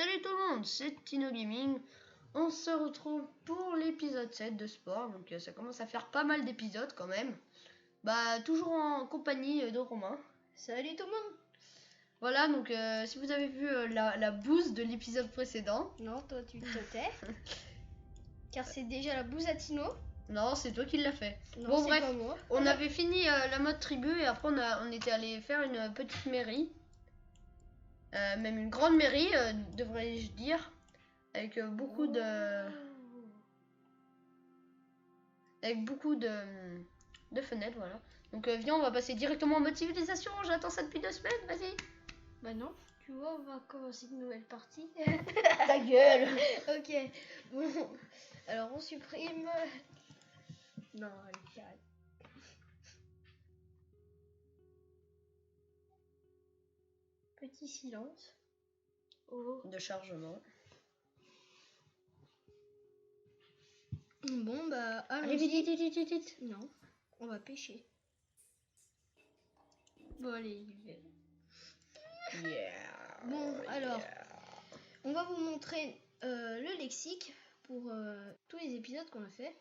Salut tout le monde, c'est Tino Gaming. On se retrouve pour l'épisode 7 de sport. Donc ça commence à faire pas mal d'épisodes quand même. Bah toujours en compagnie de Romain. Salut tout le monde. Voilà, donc si vous avez vu la bouse de l'épisode précédent. Non, toi tu te tais. Car c'est déjà la bouse à Tino. Non, c'est toi qui l'as fait. Non, bon c'est bref, pas moi. on avait fini la mode tribu et après on était allé faire une petite mairie. Même une grande mairie, devrais-je dire. Avec beaucoup de... Avec beaucoup de fenêtres, voilà. Donc viens, on va passer directement en mode civilisation. J'attends ça depuis 2 semaines, vas-y. Bah non, tu vois, on va commencer une nouvelle partie. Ta gueule. Ok, bon. Alors on supprime... Non, allez, j'arrête. Petit silence. Oh. De chargement. Bon, bah, Allez, allons-y. vite. Non, on va pêcher. Bon, allez, Yeah. Bon, alors, on va vous montrer le lexique pour tous les épisodes qu'on a fait.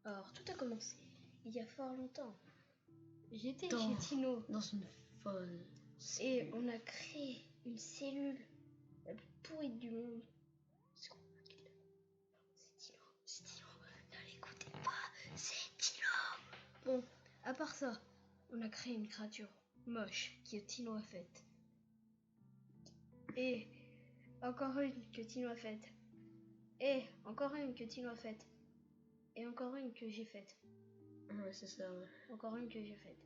Alors, tout a commencé il y a fort longtemps. J'étais chez Tino. Dans une folle. Et on a créé une cellule la plus pourrie du monde. C'est Tino. C'est Tino. Ne l'écoutez pas. C'est Tino. Bon, à part ça, on a créé une créature moche que Tino a faite. Et encore une que Tino a faite. Et encore une que Tino a faite. Et encore une que j'ai faite. Ouais, c'est ça, ouais. Encore une que j'ai faite.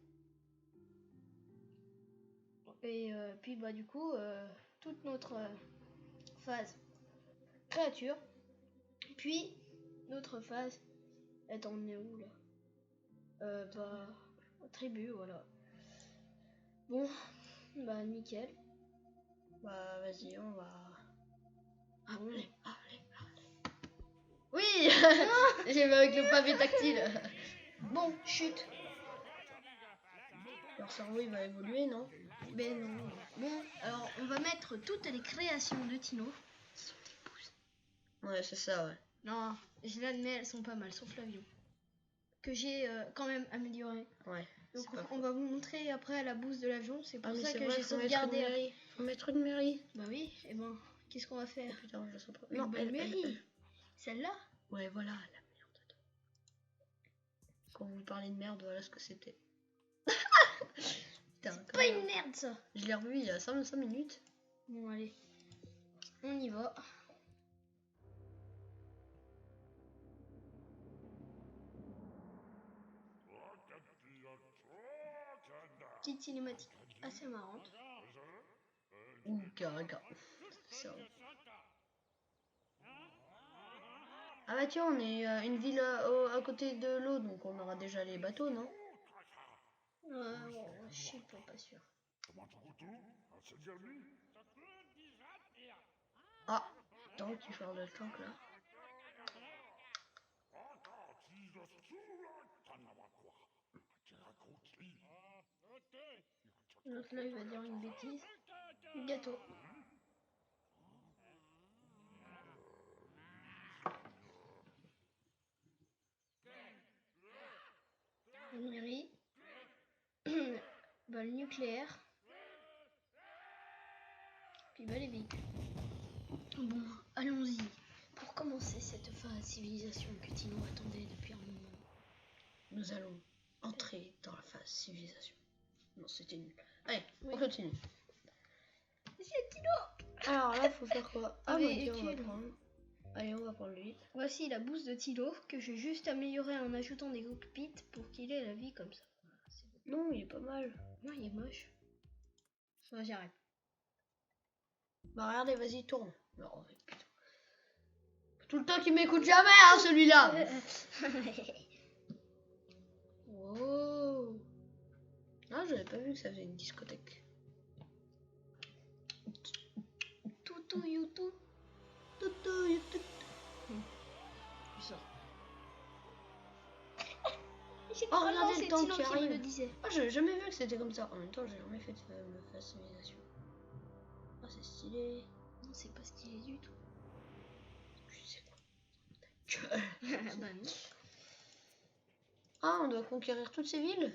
Et puis bah du coup, toute notre phase créature. Puis notre phase est en est où là bah tribu, voilà. Bon, bah nickel. Bah vas-y, on va... Bon. Allez. Oui. J'ai vu avec le pavé tactile. Bon, chute. Leur cerveau il va évoluer, non? Ben non. Bon, alors on va mettre toutes les créations de Tino. Ce sont des pouces. Ouais, c'est ça, ouais. Non, je l'admets, elles sont pas mal, sauf l'avion. Que j'ai quand même amélioré. Ouais. Donc on va vous montrer après la bouse de l'avion, c'est pour ça que vrai, j'ai sauvegardé. Faut mettre une mairie. Bah oui, et ben, qu'est-ce qu'on va faire? Putain, je sais pas. Une bonne mairie. Celle-là? Ouais, voilà, la merde. Quand vous parlez de merde, voilà ce que c'était. C'est pas une merde ça. Je l'ai revu il y a 5 minutes. Bon allez, on y va. Petite cinématique assez marrante. Ouh, caraca. Ah bah tiens, on est une ville à côté de l'eau, donc on aura déjà les bateaux, non? Je sais pas sûr. Ah, attends, tu parles de tank là. L'autre là il va dire une bêtise. Gâteau. Une mairie. Bah, le nucléaire. Puis bah les véhicules. Bon, allons-y. Pour commencer cette phase civilisation que Tino attendait depuis un moment. Nous allons entrer dans la phase civilisation. Non, c'était nul. Allez, Oui. on continue. C'est Tino. Alors là, faut faire quoi? Ah, bah, Véhicule. on va prendre. Allez, on va prendre lui. Voici la bouse de Tilo que j'ai juste améliorée en ajoutant des cockpits pour qu'il ait la vie comme ça. Non, il est pas mal. Non, il est moche. Bon, j'arrête. Bah regardez, vas-y, tourne. Non, putain. Tout le temps qu'il m'écoute jamais, hein, celui-là. Wow. Ah, j'avais pas vu que ça faisait une discothèque. Toutou youtou. Toutou, youtou. Ça. Oh, regardez le temps qui me arrive. le disait. Ah, j'ai jamais vu que c'était comme ça. En même temps, j'ai jamais fait de phase civilisation. Ah, c'est stylé. Non, c'est pas stylé du tout. Je sais quoi. Bah non. Ah, on doit conquérir toutes ces villes.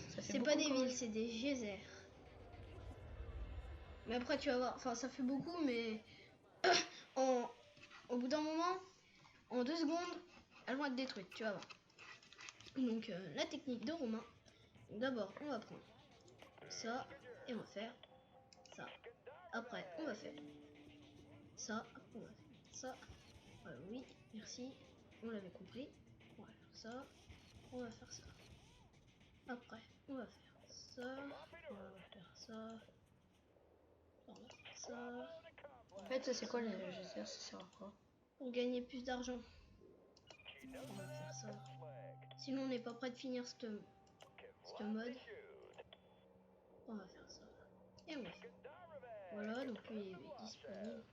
Ça fait C'est pas beaucoup, des quand villes, même. c'est des geysers. Mais après, tu vas voir. Enfin, ça fait beaucoup, mais au bout d'un moment, en 2 secondes, elles vont être détruites. Tu vas voir. Donc, la technique de Romain. D'abord, on va prendre ça et on va faire ça. Après, on va faire ça. Après, on va faire ça. Oui, merci. On l'avait compris. On va faire ça. On va faire ça. Après, on va faire ça. On va faire ça. On va faire ça. En fait, ça c'est quoi les geysers? Ça sert à quoi? Pour gagner plus d'argent. On va faire ça. Sinon, on n'est pas prêt de finir ce mode. On va faire ça. Et on va faire. Voilà, donc lui il est disponible.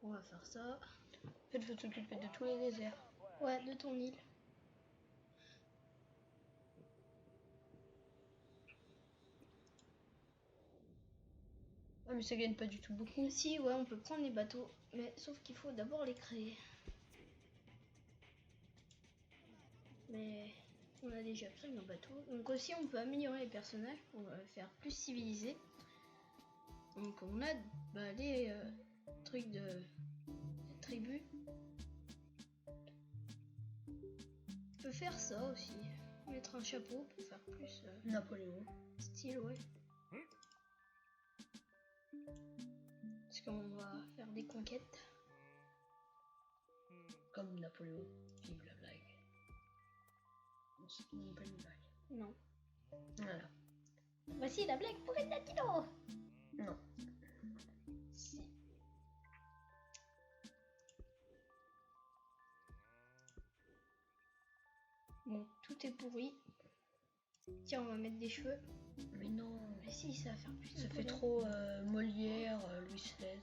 On va faire ça. En fait, faut s'occuper de tous les déserts. Ouais, de ton île. Ah, mais ça gagne pas du tout beaucoup. Si, ouais, on peut prendre les bateaux. Mais sauf qu'il faut d'abord les créer. Mais on a déjà créé nos bateaux. Donc aussi, on peut améliorer les personnages pour les faire plus civilisés. Donc on a les trucs de tribu. On peut faire ça aussi. Mettre un chapeau pour faire plus Napoléon. style, ouais. Parce qu'on va faire des conquêtes. Comme Napoléon. Vive la blague. Non, c'est même pas une blague. Non. Voilà. Voici la blague pour être latino. Non. Si. Bon, tout est pourri. Tiens, on va mettre des cheveux. Mais non. Mais si, ça va faire plus. Ça fait trop Molière, Louis XVI.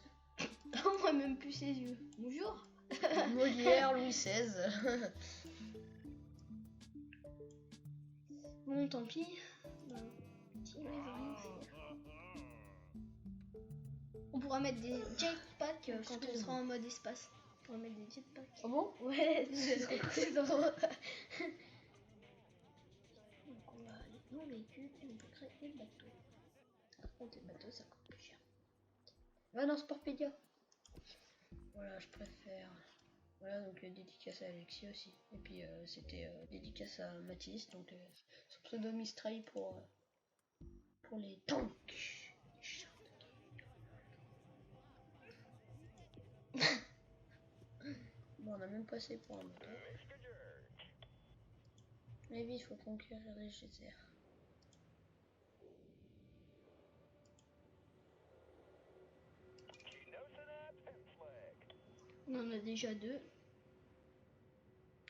On voit même plus ses yeux. Bonjour. Molière, Louis XVI. Bon, tant pis. Tino, il veut rien faire. On pourra mettre des jetpacks quand on sera en mode espace. On pourra mettre des jetpacks. Ah bon? Ouais, c'est drôle. Donc on va aller dans le véhicule et on peut créer des bateaux. Par contre, les bateaux, ça coûte plus cher. Va dans Sportpedia. Voilà, je préfère. Voilà, donc dédicace à Alexis aussi. Et puis c'était dédicace à Mathis, donc son pseudo Mistral pour les tanks. Bon, on a même passé pour un moteur. Mais vite, il faut conquérir les geysers. On en a déjà 2.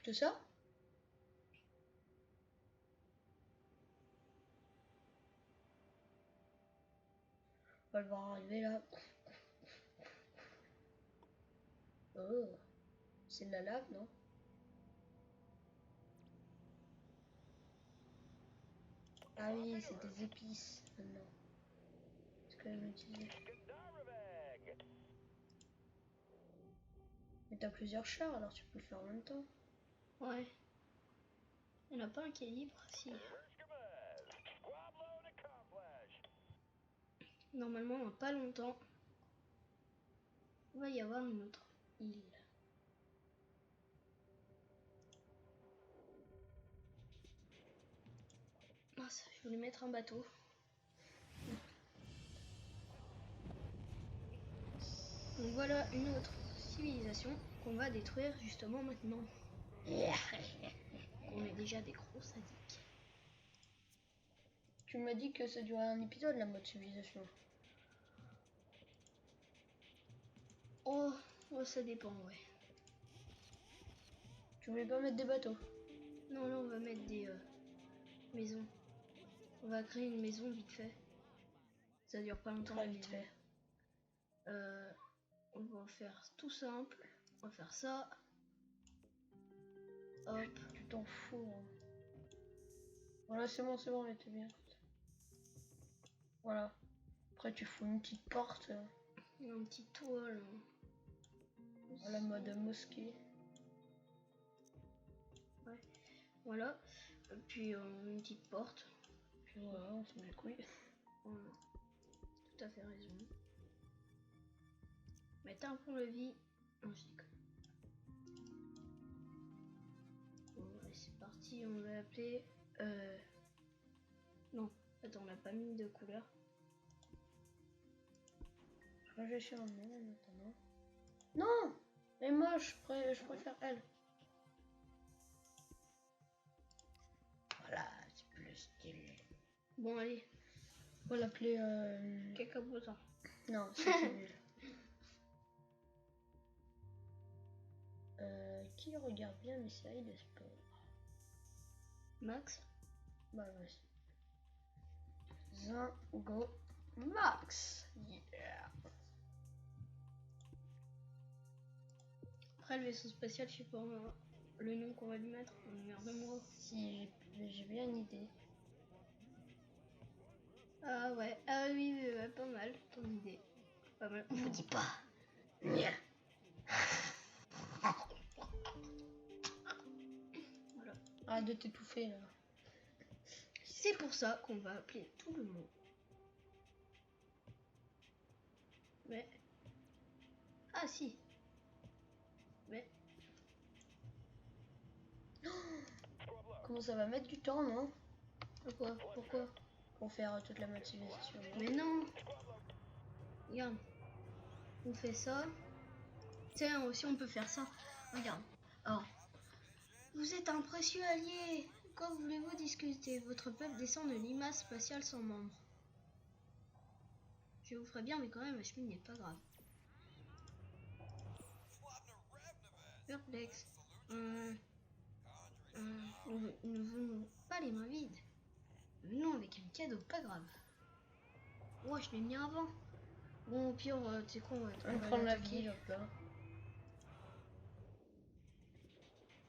Tout ça? On va le voir arriver là. Oh, c'est de la lave, non? Ah oui, c'est des épices maintenant. C'est ce que je me disais. Mais t'as plusieurs chars, alors tu peux le faire en même temps. Ouais. Il n'y en a pas un qui est libre, si. Normalement, dans pas longtemps, il va y avoir une autre île. Mince, je voulais mettre un bateau. Donc voilà une autre civilisation qu'on va détruire justement maintenant. On est déjà des gros sadiques. Tu m'as dit que ça durait un épisode, la mode civilisation. Oh, ça dépend, ouais. Tu voulais pas mettre des bateaux? Non, là on va mettre des maisons. On va créer une maison vite fait. Ça dure pas longtemps. Très vite fait. On va faire tout simple. On va faire ça. Hop. Tu t'en fous. Hein. Voilà, c'est bon, elle était bien. Voilà. Après, tu fous une petite porte. Un petit toile. La mode mosquée. Ouais. Voilà. Et puis une petite porte. Puis voilà, on se met les couilles. Voilà. Tout à fait raison. Mettre un pont-levis. Non, je déconne. Bon, allez, c'est parti. On va appeler. Non, attends, on n'a pas mis de couleur. Je réfléchis un nom en attendant. Non! Elle est moche, je préfère elle. Voilà, c'est plus stylé. Bon, allez. On va l'appeler. Cacabotin. Non, c'est nul. Qui regarde bien mes séries de sport? Max. Bah ouais. Zingo Max. Yeah. Après, le vaisseau spatial, je sais pas le nom qu'on va lui mettre. Merde-moi. Si j'ai bien une idée. Ah ouais, ah oui, ouais, pas mal ton idée. Pas mal. On vous dit pas. Nya. Voilà. Arrête de t'étouffer là. C'est pour ça qu'on va appeler tout le monde. Mais. Ah si. Mais. Comment ça va mettre du temps, non? Pourquoi? Pour faire toute la motivation. Mais non. Regarde. On fait ça. Tiens, aussi on peut faire ça. Regarde. Alors. Vous êtes un précieux allié. Quand voulez-vous discuter? Votre peuple descend de limace spatiale sans membre. Je vous ferai bien, mais quand même, la chemise n'est pas grave. Perplexe. Nous ne venons pas les mains vides. Nous venons avec un cadeau, pas grave. Ouais, je l'ai mis avant. Bon, au pire, tu sais quoi, On va prendre la ville, hop là.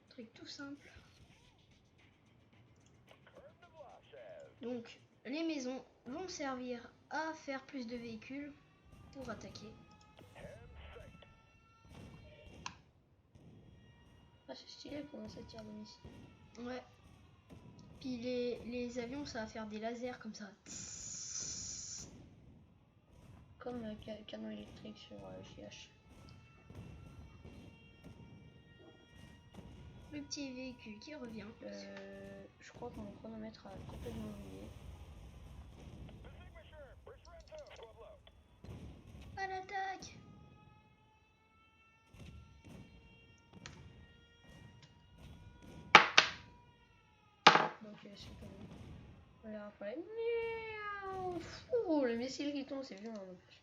Truc tout simple. Donc, les maisons vont servir à faire plus de véhicules pour attaquer. Ah, c'est stylé comment ça tire des missiles. Ouais. Puis les avions, ça va faire des lasers comme ça. Comme canon électrique sur JH. Le petit véhicule qui revient. Je crois que mon chronomètre a complètement oublié. À l'attaque! Donc c'est pas bon. Voilà, après. Ouh, le missile qui tombe, c'est violent en plus.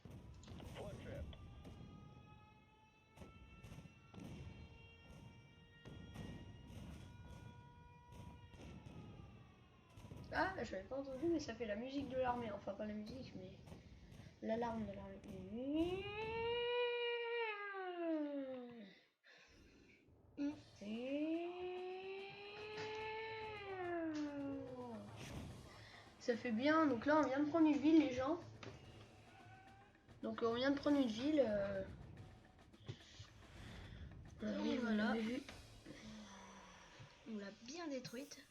Ah, je l'avais pas entendu, mais ça fait la musique de l'armée. Enfin, pas la musique, mais l'alarme de l'armée. Ça fait bien. Donc là, on vient de prendre une ville, les gens. Donc on vient de prendre une ville. Et voilà. On l'a bien détruite.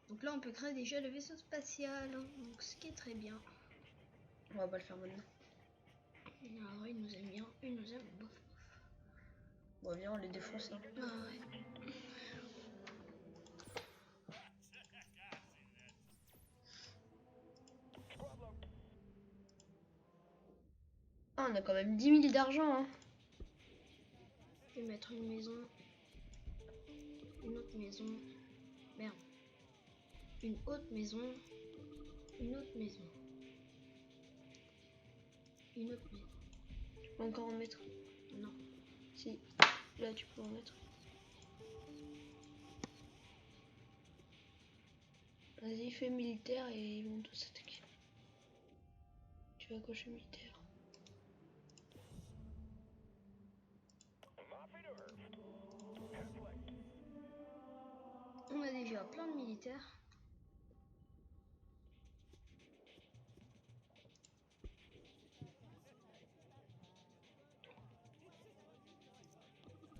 Donc là, on peut créer déjà le vaisseau spatial. Donc ce qui est très bien. On va pas le faire maintenant. Alors, il nous aime bien. Il nous aime. Bof. Bon, viens, on les défonce. Hein. Ah ouais. Ah, on a quand même 10 000 d'argent. Hein. Je vais mettre une maison. Une autre maison. Merde. Une autre maison. Une autre maison. Une autre maison. Tu peux encore en mettre? Non. Si. Là, tu peux en mettre. Vas-y, fais militaire et ils vont tous attaquer. Tu vas cocher militaire. On a déjà plein de militaires.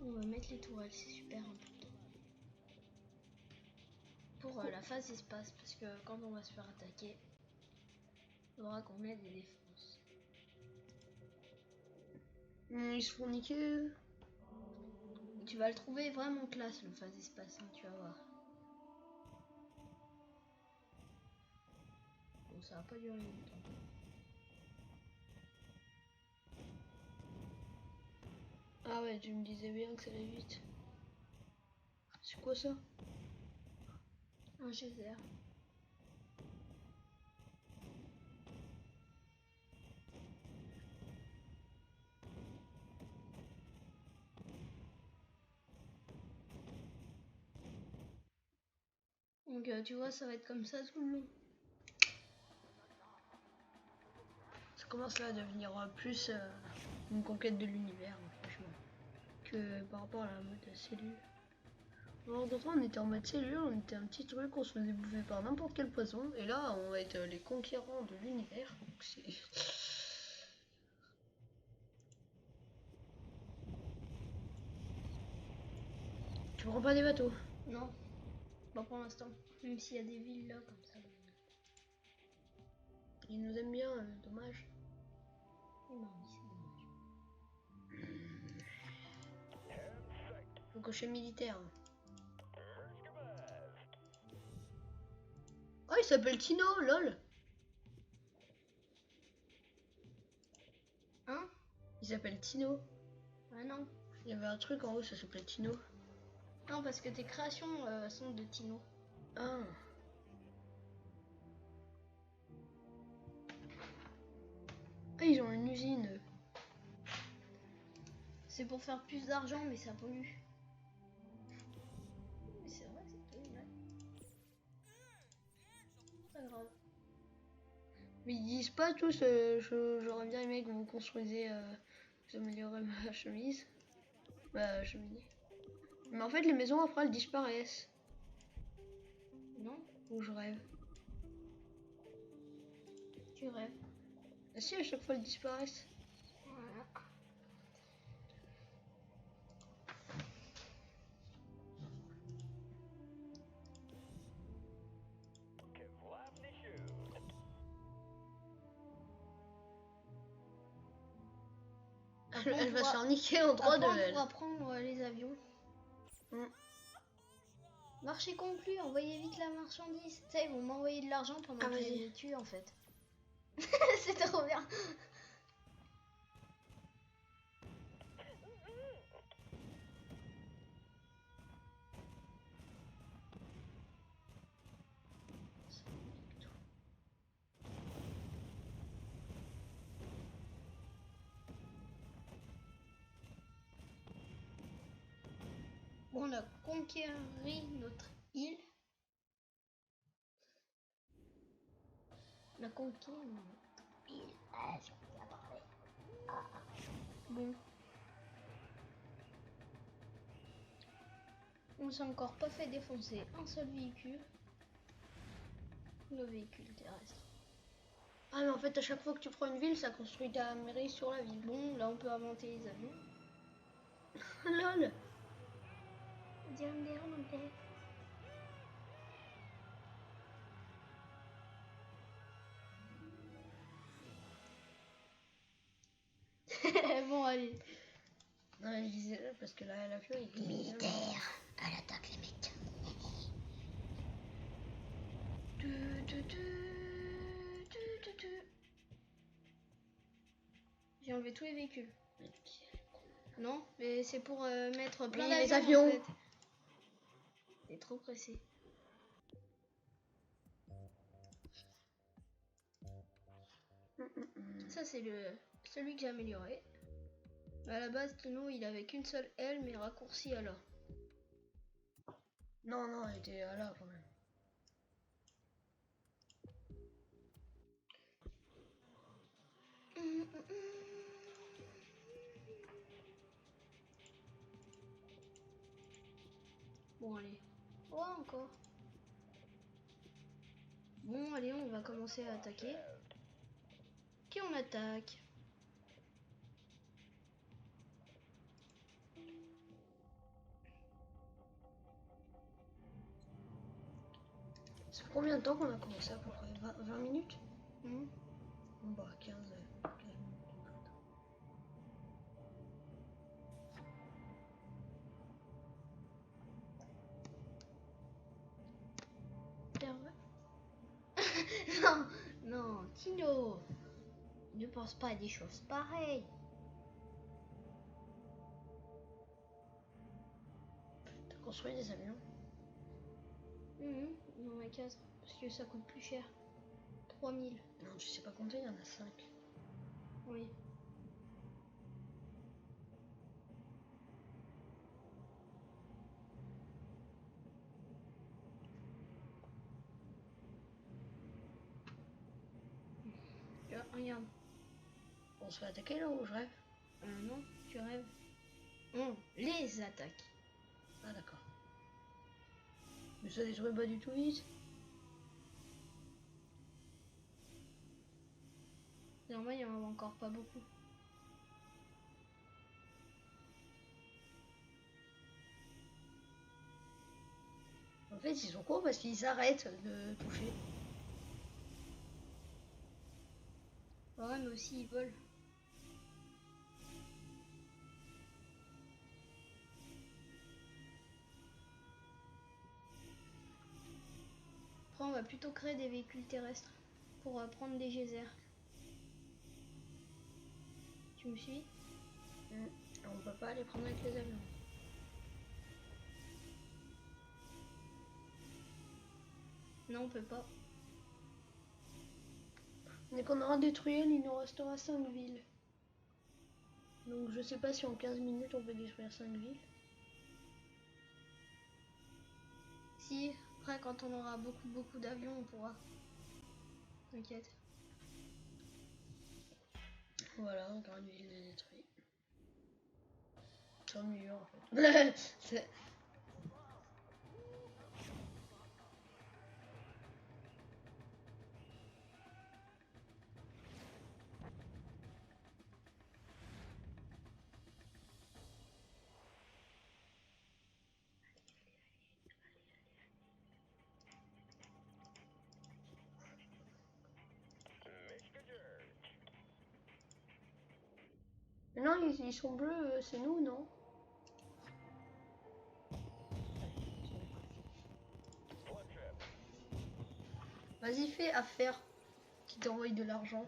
On va mettre les tourelles, c'est super important. Pour la phase espace, parce que quand on va se faire attaquer, il faudra qu'on ait des défenses. Ils se font niquer. Tu vas le trouver vraiment classe, le phase espace, hein, tu vas voir. Bon, ça va pas durer longtemps. Ah ouais, tu me disais bien que ça allait vite. C'est quoi ça? Un geyser. Donc tu vois, ça va être comme ça tout le long. Ça commence là à devenir plus une conquête de l'univers, franchement, que par rapport à la mode cellule. Alors d'autres on était en mode cellule, on était un petit truc, on se faisait bouffer par n'importe quel poison, et là on va être les conquérants de l'univers. Donc c'est... Tu prends pas des bateaux? Non, pas pour l'instant. Même s'il y a des villes là comme ça. Ils nous aiment bien, dommage. Non, oui, c'est dommage. Faut cocher militaire. Oh, il s'appelle Tino, lol. Hein? Il s'appelle Tino. Ah non. Il y avait un truc en haut, ça s'appelait Tino. Non, parce que tes créations sont de Tino. Ah. Ah, ils ont une usine. C'est pour faire plus d'argent, mais ça pollue. Mais c'est vrai, c'est tout, ouais. Pas grave. Mais ils disent pas tous, j'aurais bien aimé que vous construisez, vous améliorez ma chemise. Ma cheminée. Mais en fait, les maisons après elles disparaissent. Non? Ou je rêve. Tu rêves. Ah si, à chaque fois elles disparaissent. Voilà. Elle va se faire niquer en 3 de Après, on elle. pourra prendre les avions. Mm. Marché conclu, envoyez vite la marchandise. Tu sais, ils vont m'envoyer de l'argent pendant que je les tue en fait. C'est trop bien. Bon, on a conquéri notre île. On a conquis notre île. Ah, j'ai envie d'en parler. Bon. On s'est encore pas fait défoncer un seul véhicule. Le véhicule terrestre. Ah mais en fait à chaque fois que tu prends une ville, ça construit ta mairie sur la ville. Bon, là on peut inventer les avions. Lol. On dirait des remontées. Bon, allez. Non, je disais là parce que là, l'avion il est Militaire, à l'attaque les mecs. J'ai enlevé tous les véhicules. Non, mais c'est pour mettre plein Oui, les d'avions. avions. En fait. Il est trop pressé. Ça c'est celui que j'ai amélioré. À la base, Tino il avait qu'une seule aile mais raccourci à là. Non, non, elle était là quand même. Bon allez. Oh encore. Bon allez, on va commencer à attaquer. Qui on attaque? Ça fait combien de temps qu'on a commencé à peu près 20 minutes? Hmm. Bon bah 15 minutes. Non, non, Tino, ne pense pas à des choses pareilles. T'as construit des avions? Il y en a 4 parce que ça coûte plus cher. 3000. Non, tu sais pas compter, il y en a 5. Oui. Regarde. On se fait attaquer là où je rêve? Non, tu rêves. On les attaque. Ah d'accord. Mais ça détruit pas du tout vite. Normalement, il y en a encore pas beaucoup. En fait, ils sont cons parce qu'ils arrêtent de toucher. Ouais, mais aussi ils volent. Après, on va plutôt créer des véhicules terrestres pour prendre des geysers. Tu me suis? On peut pas les prendre avec les avions. Non, on peut pas. Dès qu'on aura détruit elle, il nous restera 5 villes. Donc je sais pas si en 15 minutes on peut détruire 5 villes. Si, après, quand on aura beaucoup d'avions, on pourra. T'inquiète. Voilà, encore une ville de détruite. Tant mieux en fait. Non, ils sont bleus, c'est nous, non? Vas-y, fais affaire qui t'envoie de l'argent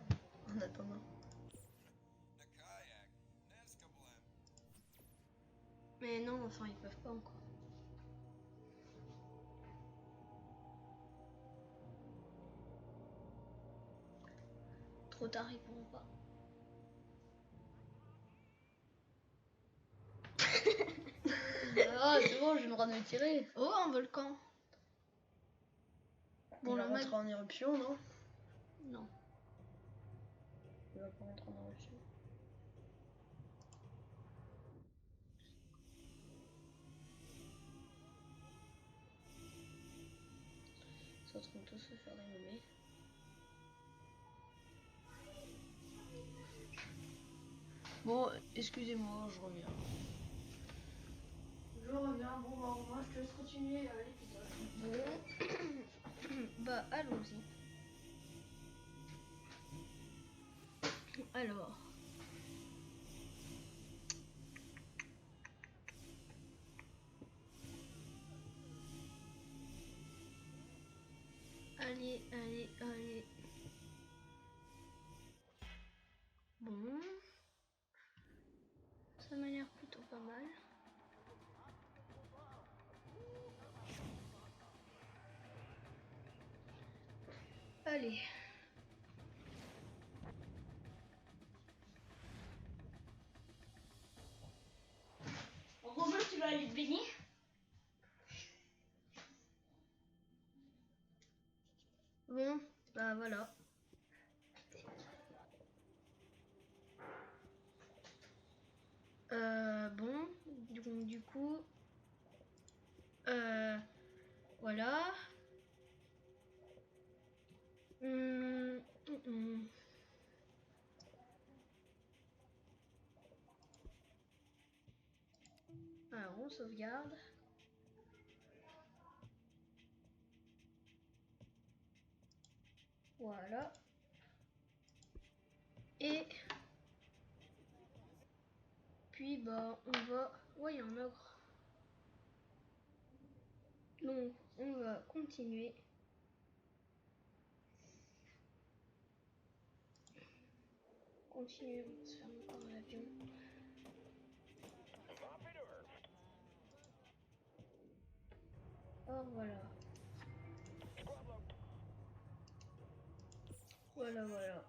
en attendant. Mais non, enfin, ils peuvent pas encore. Trop tard, ils pourront pas. Ah, c'est bon, j'ai le droit de me tirer. Oh, un volcan. Bon, il va rentrer en éruption, non? Non. Il va pas rentrer en éruption. Ils sont en train de tous se faire dénommer. Bon, excusez-moi, je reviens. Je reviens, bon bah moi je te laisse continuer l'épisode. Bah, allons-y. Alors. Allez. Bon. Ça m'a l'air plutôt pas mal. Allez. Romain, tu vas aller te baigner? Bon, bah voilà. Bon, donc du coup, voilà. Alors, on sauvegarde. Voilà. Et puis bah on va... Ouais, il y a un ogre. Donc on va continuer. Continuer, on va se faire encore un avion. Oh voilà. Voilà.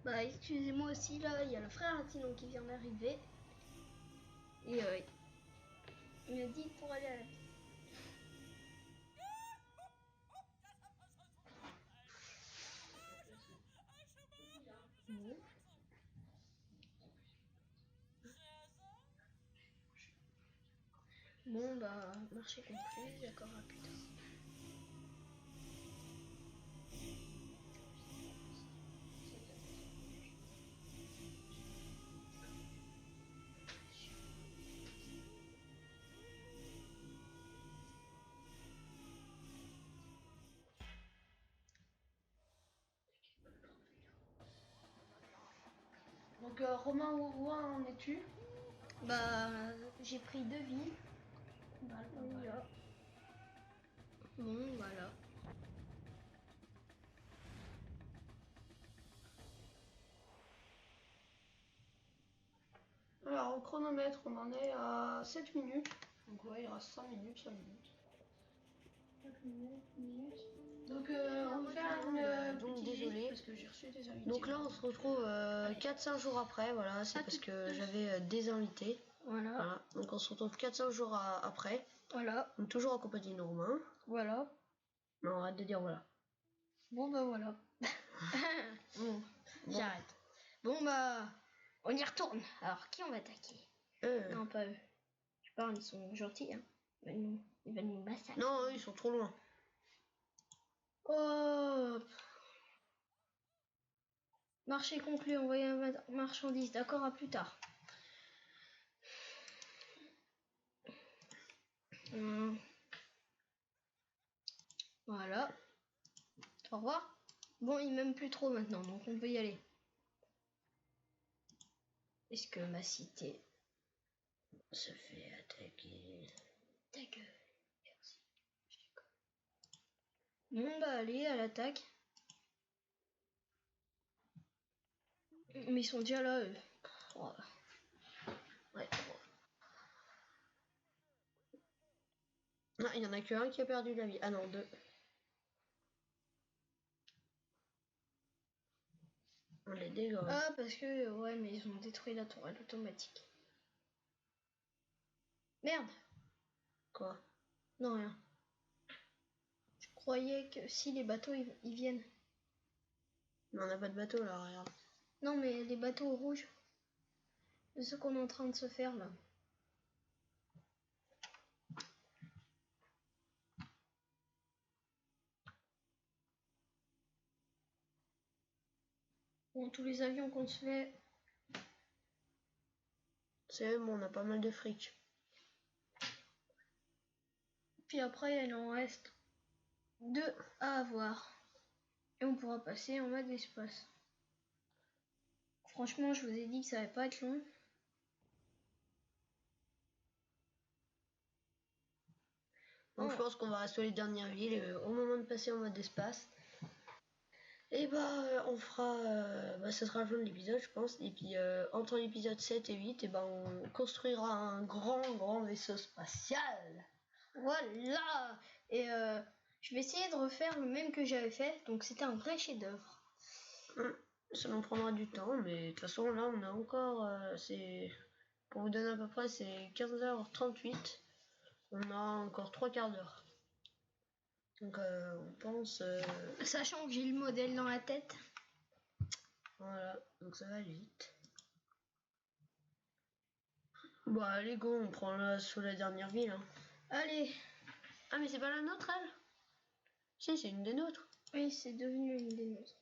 Bah excusez-moi aussi, là il y a le frère Latino qui vient d'arriver. Et il m'a dit pour aller à la... Bon bah marché conclu, d'accord, à plus tard. Donc Romain, où en es-tu? Bah j'ai pris 2 villes. Voilà. Bon voilà. Alors au chronomètre, on en est à 7 minutes. Donc ouais, il reste 5 minutes, 5 minutes. 5 minutes. Donc on va faire une donc, petite désolé. liste parce que j'ai reçu des invités. Donc là on se retrouve 4-5 jours après, voilà, c'est parce que j'avais des invités. Voilà. Donc on se retrouve 4-5 jours après. Voilà. Donc toujours accompagné de Romain. Voilà. Non, arrête de dire voilà. Bon bah voilà. Bon, j'arrête. Bon bah, on y retourne. Alors, qui on va attaquer? Non, pas eux. Je parle, ils sont gentils, hein. Ils veulent nous massacrer. Non, eux, ils sont trop loin. Oh. Marché conclu, envoyer marchandise. D'accord, à plus tard. Voilà. Au revoir. Bon, il m'aime plus trop maintenant, donc on peut y aller. Est-ce que ma cité se fait attaquer? Ta gueule. Merci. Bon bah allez, à l'attaque. Mais ils sont déjà là, eux. Oh. Ouais. Non, il y en a que un qui a perdu la vie. Ah non, 2. On les dégage. Ah, parce que, ouais, mais ils ont détruit la tourelle automatique. Merde. Quoi? Non, rien. Je croyais que si les bateaux, ils viennent. Mais on n'a pas de bateau, là, regarde. Non, mais les bateaux rouges. C'est ce qu'on est en train de se faire, là. Bon, tous les avions qu'on se fait... C'est bon, on a pas mal de fric. Puis après, il en reste 2 à avoir. Et on pourra passer en mode espace. Franchement, je vous ai dit que ça allait pas être long. Donc je pense qu'on va rester les dernières villes au moment de passer en mode espace. Et bah on fera, ça sera la fin de l'épisode je pense. Et puis entre l'épisode 7 et 8, et on construira un grand vaisseau spatial. Voilà. Et je vais essayer de refaire le même que j'avais fait. Donc c'était un vrai chef-d'œuvre. Ça nous prendra du temps, mais de toute façon là on a encore, pour vous donner à peu près, c'est 15h38. On a encore 3 quarts d'heure. Donc on pense... Sachant que j'ai le modèle dans la tête. Voilà, donc ça va aller vite. Bon allez go, on prend là sous la dernière ville. Hein. Allez. Ah mais c'est pas la nôtre elle? Si, c'est une des nôtres. Oui, c'est devenu une des nôtres.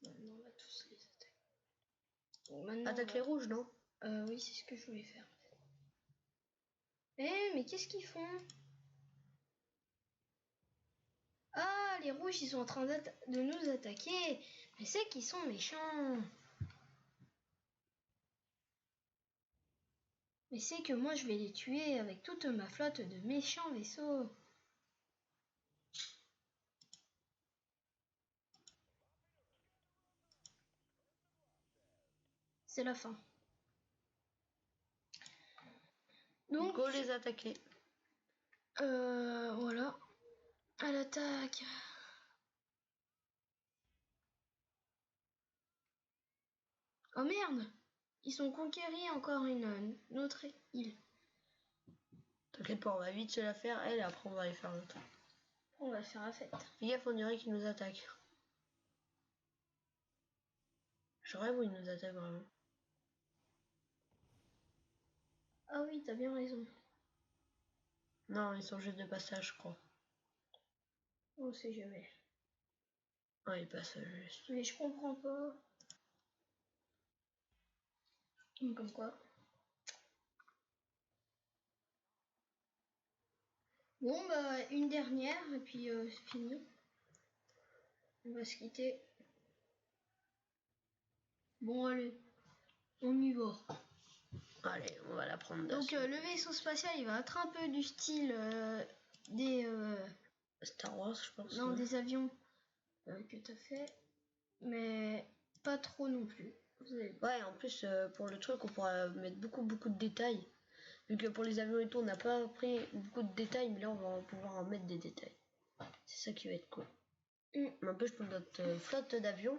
Maintenant, on va tous les attaquer. Bon, maintenant, Attaque les rouges, non? oui, c'est ce que je voulais faire. Mais qu'est-ce qu'ils font? Ah, les rouges, ils sont en train de nous attaquer. Mais c'est qu'ils sont méchants. Mais c'est que moi, je vais les tuer avec toute ma flotte de méchants vaisseaux. C'est la fin. Donc, Go les attaquer. voilà. À l'attaque. Oh merde! Ils sont conquéris encore une autre île. T'inquiète pas, on va vite se la faire, elle, et après on va aller faire l'autre. On va faire la fête. Fais gaffe, on dirait qu'ils nous attaquent. Je rêve où ils nous attaquent vraiment. Ah oui, t'as bien raison. Non, ils sont juste de passage, je crois. On sait jamais. Ouais, ils passent juste. Mais je comprends pas. Comme quoi. Bon, bah, une dernière, et puis c'est fini. On va se quitter. Bon, allez. On y va. Allez, on va la prendre Donc, d'assaut. le vaisseau spatial, il va être un peu du style des... Star Wars, je pense. non, Ouais. des avions que t'as fait. Mais pas trop non plus. Vous allez... Ouais, en plus, pour le truc, on pourra mettre beaucoup de détails. Vu que pour les avions et tout, on n'a pas pris beaucoup de détails, mais là, on va pouvoir en mettre des détails. C'est ça qui va être cool. En plus, pour notre flotte d'avions.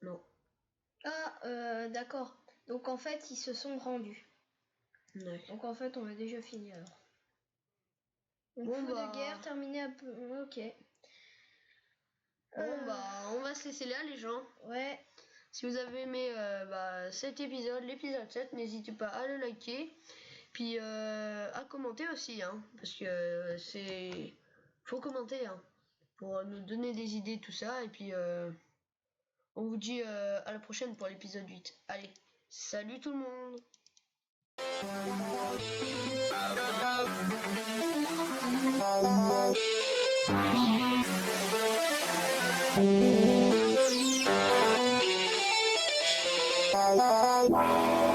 Non. Ah, d'accord. Donc, en fait, ils se sont rendus. Ouais. Donc, en fait, on a déjà fini alors. Donc, Bon, feu bah... de guerre terminé à peu... Ok. Bon, bah, on va se laisser là, les gens. Ouais. Si vous avez aimé cet épisode, l'épisode 7, n'hésitez pas à le liker. Puis à commenter aussi, hein, parce que c'est... Faut commenter, hein, pour nous donner des idées, tout ça. Et puis, on vous dit à la prochaine pour l'épisode 8. Allez, salut tout le monde! La la la.